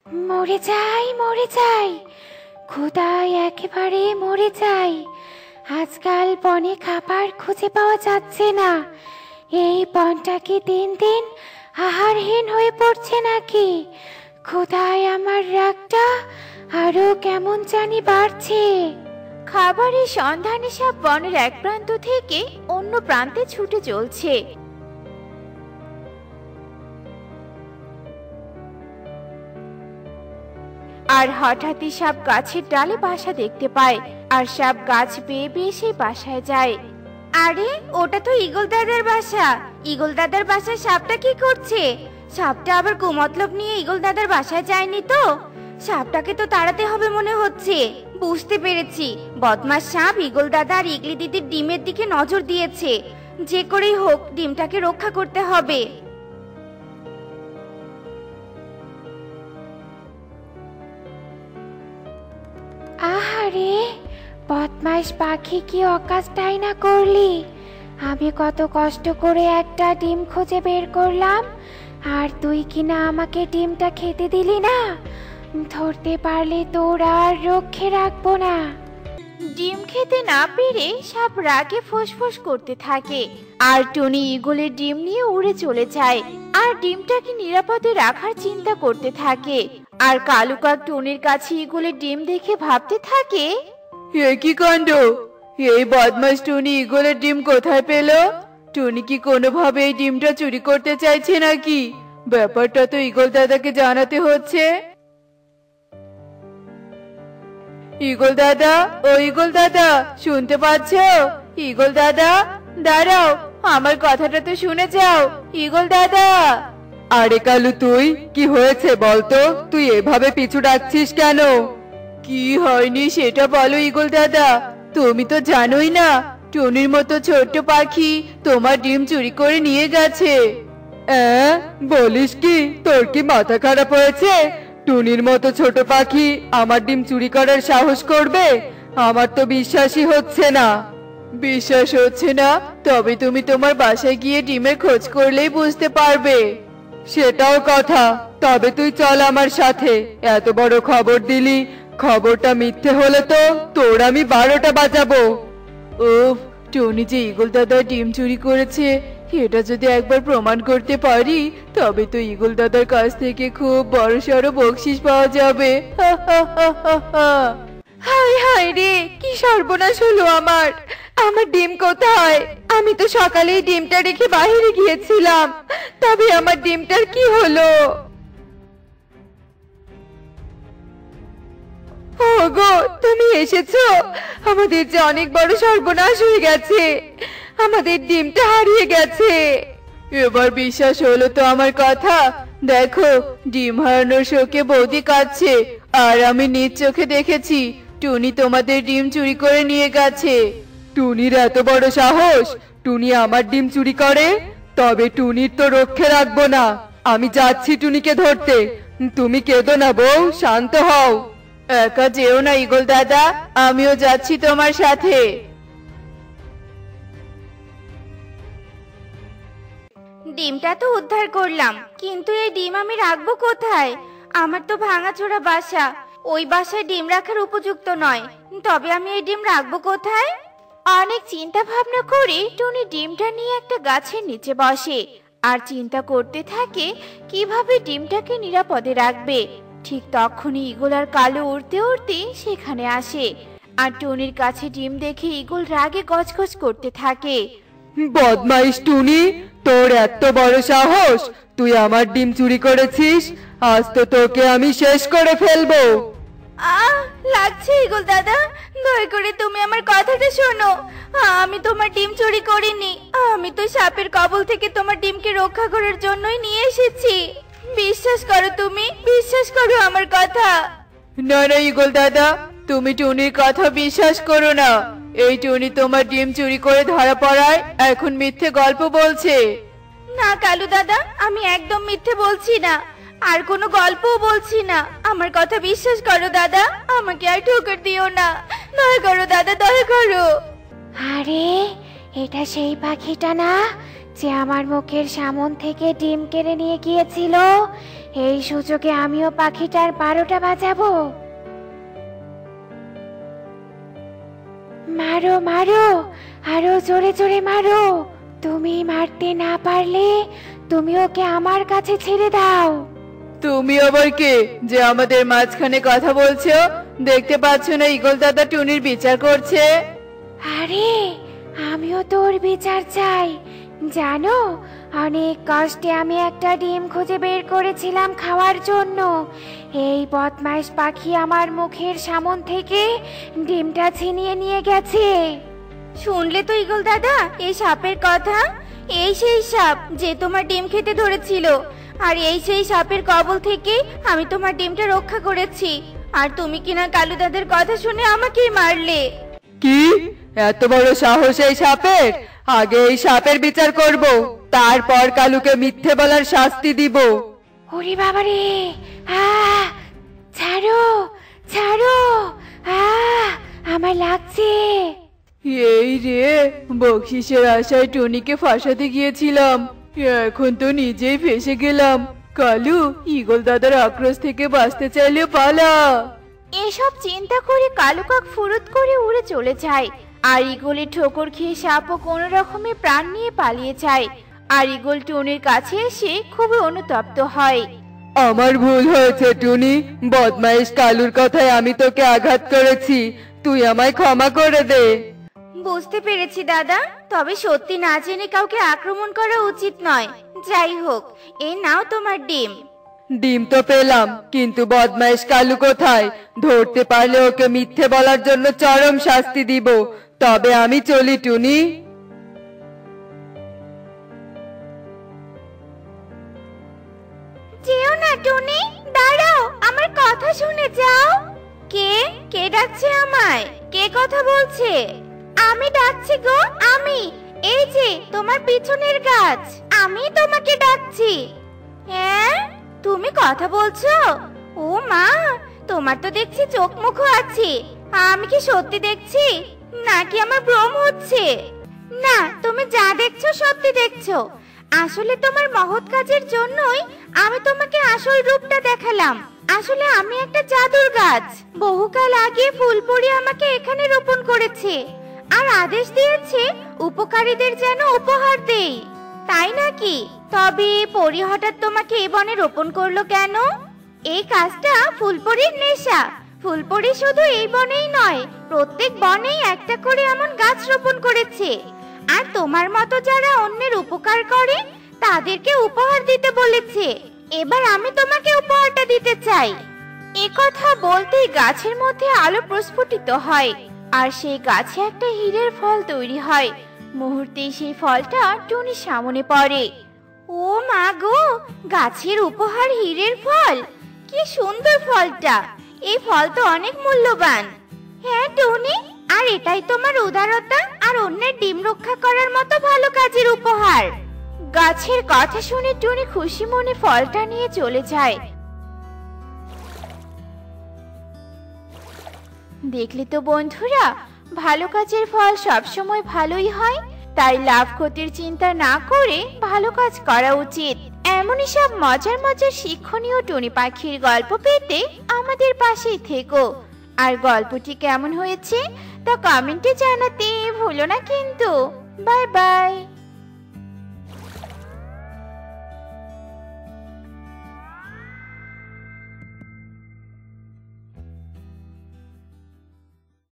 মরে যাই, মরে যাই, ক্ষুধায় একেবারে মরে যাই। আজকাল বনে খাবার খুঁজে পাওয়া যাচ্ছে না। এই বনটা কি দিন দিন আহারহীন হয়ে পড়ছে নাকি? ক্ষুধায় আমার রাগটা আরো কেমন জানি বাড়ছে। খাবারের সন্ধানে সব বনের এক প্রান্ত থেকে অন্য প্রান্তে ছুটে চলছে। আর হঠাৎই সাপ গাছের ডালে বাসা দেখতে পায়, আর সাপ গাছ বেয়ে বেয়ে সেই বাসায় যায়। আরে ওটা তো ঈগল দাদার বাসা। ঈগল দাদার বাসায় সাপটা কি করছে? সাপটা আবার কুমতলব নিয়ে ঈগল দাদার বাসায় যায়নি তো? সাপটাকে তো তাড়াতে হবে মনে হচ্ছে। বুঝতে পেরেছি, বদমাস সাপ ঈগল দাদা আর ইগলি দিদির ডিমের দিকে নজর দিয়েছে। যে করেই হোক ডিমটাকে রক্ষা করতে হবে। আহারে, বদমাইশ পাখি কি অকাজটাই না করলি? আমি কত কষ্ট করে একটা ডিম খুঁজে বের করলাম, আর তুই কিনা আমাকে ডিমটা খেতে দিলি না। ধরতে পারলে তোর আর রক্ষে রাখবো না। ডিম খেতে না পেরে সাপ রাগে ফোঁস করতে থাকে, আর টুনি ঈগলের ডিম নিয়ে উড়ে চলে যায় আর ডিমটাকে নিরাপদে রাখার চিন্তা করতে থাকে। আর কালু কাক টুনির কাছে ঈগলের ডিম দেখে ভাবতে থাকে, এ কি কাণ্ড! এই বদমাস টুনি ঈগলের ডিম কোথায় পেল? টুনি কি কোনোভাবে এই ডিমটা চুরি করতে চাইছে নাকি? ব্যাপারটা তো ঈগল দাদাকে জানাতে হচ্ছে। ঈগল দাদা, ও ঈগল দাদা, শুনতে পাচ্ছ? ঈগল দাদা, দাঁড়াও, আমার কথাটা তো শুনে যাও। ঈগল দাদা! আরে কালু, তুই কি হয়েছে বলতো? তুই এভাবে পিছু ডাকছিস কেন? কি হয়নি সেটা বলো ঈগল দাদা। তুমি তো জানোই না, টুনির মতো ছোট্ট পাখি তোমার ডিম চুরি করে নিয়ে গেছে। বলিস কি? তোর কি মাথা খারাপ হয়েছে? টুনির মতো ছোট পাখি আমার ডিম চুরি করার সাহস করবে? আমার তো বিশ্বাসই হচ্ছে না। বিশ্বাস হচ্ছে না? তবে তুমি তোমার বাসায় গিয়ে ডিমের খোঁজ করলেই বুঝতে পারবে। সেটাও কথা, তবে তুই চল আমার সাথে। এত বড় খবর দিলি, খবরটা মিথ্যে হলে তো তোর আমি 12টা বাজাবো। উফ, টনি যে ঈগল দাদার ডিম চুরি করেছে, এটা যদি একবার প্রমাণ করতে পারি, তবে তো ঈগল দাদার কাছ থেকে খুব বড়সড় বকশিশ পাওয়া যাবে। হায় হায় রে, কি সর্বনাশ হলো আমার! আমার ডিম কোথায়? আমি তো সকালেই ডিমটা রেখে বাইরে গিয়েছিলাম, তবে আমার ডিমটার কি হলো? ওগো, তুমি এসেছো? আমাদের যে অনেক বড় সর্বনাশ হয়ে গেছে। আমাদের ডিমটা হারিয়ে গেছে। এবার বিশ্বাস হলো তো আমার কথা? দেখো, ডিম হারানোর শোকে বৌদি কাঁদছে, আর আমি নিজ চোখে দেখেছি টুনি তোমাদের ডিম চুরি করে নিয়ে গেছে। টুনির এত বড় সাহস! টুনি আমার ডিম চুরি করে? তবে টুনির তো রক্ষে রাখবো না। আমি যাচ্ছি টুনিকে ধরতে। তুমি কেঁদো না বউ, শান্ত হও। একা যেও না ঈগল দাদা, আমিও যাচ্ছি তোমার সাথে। ডিমটা তো উদ্ধার করলাম, কিন্তু এই ডিম আমি রাখবো কোথায়? আমার তো ভাঙাচোরা বাসা, ওই বাসায় ডিম রাখার উপযুক্ত নয়। তবে আমি এই ডিম রাখবো কোথায়? অনেক চিন্তা ভাবনা করে টুনি ডিমটা নিয়ে একটা গাছের নিচে বসে আর চিন্তা করতে থাকে কিভাবে ডিমটাকে নিরাপদে রাখবে। ঠিক তখনই ঈগল আর কালো উড়তে উড়তে সেখানে আসে, আর টুনির কাছে ডিম দেখে ঈগল রাগে গজগজ করতে থাকে। বদমাইশ টুনি, তোর এত বড় সাহস! তুই আমার ডিম চুরি করেছিস? আজ তো তোকে আমি শেষ করে ফেলবো। লাগছে ঈগল দাদা, দয়া করে তুমি আমার কথাটা শোনো। আমি তোমার ডিম চুরি করিনি। আমি তো সাপের কবল থেকে তোমার ডিমকে রক্ষা করার জন্যই নিয়ে এসেছি। বিশ্বাস করো, তুমি বিশ্বাস করো আমার কথা। না না ঈগল দাদা, তুমি টুনির কথা বিশ্বাস করো না। এই টুনি তোমার ডিম চুরি করে ধরা পড়ায় এখন মিথ্যে গল্প বলছে। না কালু দাদা, আমি একদম মিথ্যে বলছি না, আর কোনো গল্পও বলছি না। আমার কথা বিশ্বাস করো দাদা, আমাকে আর ঠোকর দিও না। দয়া করো দাদা, দয়া করো। আরে, এটা সেই পাখিটা না যে আমার মুখের সামন থেকে ডিম কেড়ে নিয়ে গিয়েছিল, এই সুযোগে আমিও পাখিটার 12টা বাজাবো। মারো মারো, আরো জোরে জোরে মারো। তুমি মারতে না পারলে তুমি ওকে আমার কাছে ছেড়ে দাও। তুমি আবার কে যে আমাদের মাঝখানে কথা বলছো? দেখতে পাচ্ছ না ঈগল দাদা টুনির বিচার করছে? আরে আমিও তোর বিচার চাই। জানো, অনেক কষ্টে আমি একটা ডিম খুঁজে বের করেছিলাম খাওয়ার জন্য। এই বদমাইশ পাখি আমার মুখের সামন থেকে ডিমটা ছিনিয়ে নিয়ে গেছে। শুনলে তো ঈগল দাদা এই সাপের কথা? এই সেই সাপ যে তোমার ডিম খেতে ধরেছিল, আর এই সেই সাপের কবল থেকে আমি তোমার ডিমটা রক্ষা করেছি। আর তুমি কিনা কালু দাদার কথা শুনে আমাকেই মারলে। কি এত বড় সাহস এই সাপের? আগে এই সাপের বিচার করব, তারপর কালুকে মিথ্যে বলার শাস্তি দিব। ওরে বাবারে, ছাড়ো ছাড়ো, আমার লাগছে। এই রে, বকশিসের আশায় টুনিকে ফাঁসাতে গিয়েছিলাম, এখন তো নিজেই ফেসে গেলাম। কালু, ঈগল দাদার আক্রোশ থেকে বাঁচতে চাইলে পালা। এসব চিন্তা করে কালু কাক ফুরুত করে উড়ে চলে যায়। আর ঈগলের ঠোকর খেয়ে সাপও কোনো রকমে প্রাণ নিয়ে পালিয়ে যায়। আর ঈগল টুনির কাছে এসে খুবই অনুতপ্ত হয়। আমার ভুল হয়েছে টুনি, বদমাইশ কালুর কথায় আমি তোকে আঘাত করেছি, তুই আমায় ক্ষমা করে দে। বুঝতে পেরেছি দাদা, তবে সত্যি না জেনে কাউকে আক্রমণ করা উচিত নয়। যাই হোক, এই নাও তোমার ডিম। ডিম তো পেলাম, কিন্তু বদমাইশ কালু কোথায়? ধরতে পারলে ওকে মিথ্যে বলার জন্য চরম শাস্তি দিব। তবে আমি চলি টুনি। যেও না টুনি, দাঁড়াও, আমার কথা শুনে যাও। কে কে ডাকছে আমায়? কে কথা বলছে? আমি ডাকছি গো, আমি। এই যে তোমার পিছনের গাছ, আমি তোমাকে ডাকছি। হ্যাঁ, তুমি কথা বলছো? ও মা, তোমার তো দেখছি চোখ মুখও আছে। আমি কি সত্যি দেখছি নাকি আমার ভ্রম হচ্ছে? না, তুমি যা দেখছো সত্যি দেখছো। আসলে তোমার মহৎ কাজের জন্যই আমি তোমাকে আসল রূপটা দেখালাম। আসলে আমি একটা জাদুর গাছ। বহুকাল আগে ফুলপরি আমাকে এখানে রোপণ করেছে, আর আদেশ দিয়েছে উপকারীদের যেন উপহার দেই। তাই নাকি? তবে পরি হঠাৎ তোমাকে এই বনে রোপণ করলো কেন? এই কাজটা ফুলপরির নেশা। ফুলপরি শুধু এই বনেই নয়, প্রত্যেক বনেই একটা করে এমন গাছ রোপণ করেছে। আর তোমার মতো যারা অন্যের উপকার করে তাদেরকে উপহার দিতে বলেছে। এবার আমি তোমাকে উপহারটা দিতে চাই। এ কথা বলতেই গাছের মধ্যে আলো প্রস্ফুটিত হয়, আর সেই গাছে একটা হীরের ফল তৈরি হয়। মুহূর্তেই সেই ফলটা টুনির সামনে পড়ে। ও মা গো, গাছের উপহার হীরের ফল! কি সুন্দর ফলটা! এই ফল তো অনেক মূল্যবান। হ্যাঁ টুনি, আর এটাই তোমার উদারতা আর অন্যের ডিম রক্ষা করার মতো ভালো কাজের উপহার। গাছের কথা শুনে টুনি খুশি মনে ফলটা নিয়ে চলে যায়। দেখলে তো বন্ধুরা, ভালো কাজের ফল সবসময় ভালোই হয়। তাই লাভ ক্ষতির চিন্তা না করে ভালো কাজ করা উচিত। এমনই সব মজার মজার শিক্ষণীয় টুনি পাখির গল্প পেতে আমাদের পাশেই থেকো। আর গল্পটি কেমন হয়েছে তা কমেন্টে জানাতে ভুলো না কিন্তু। Bye bye.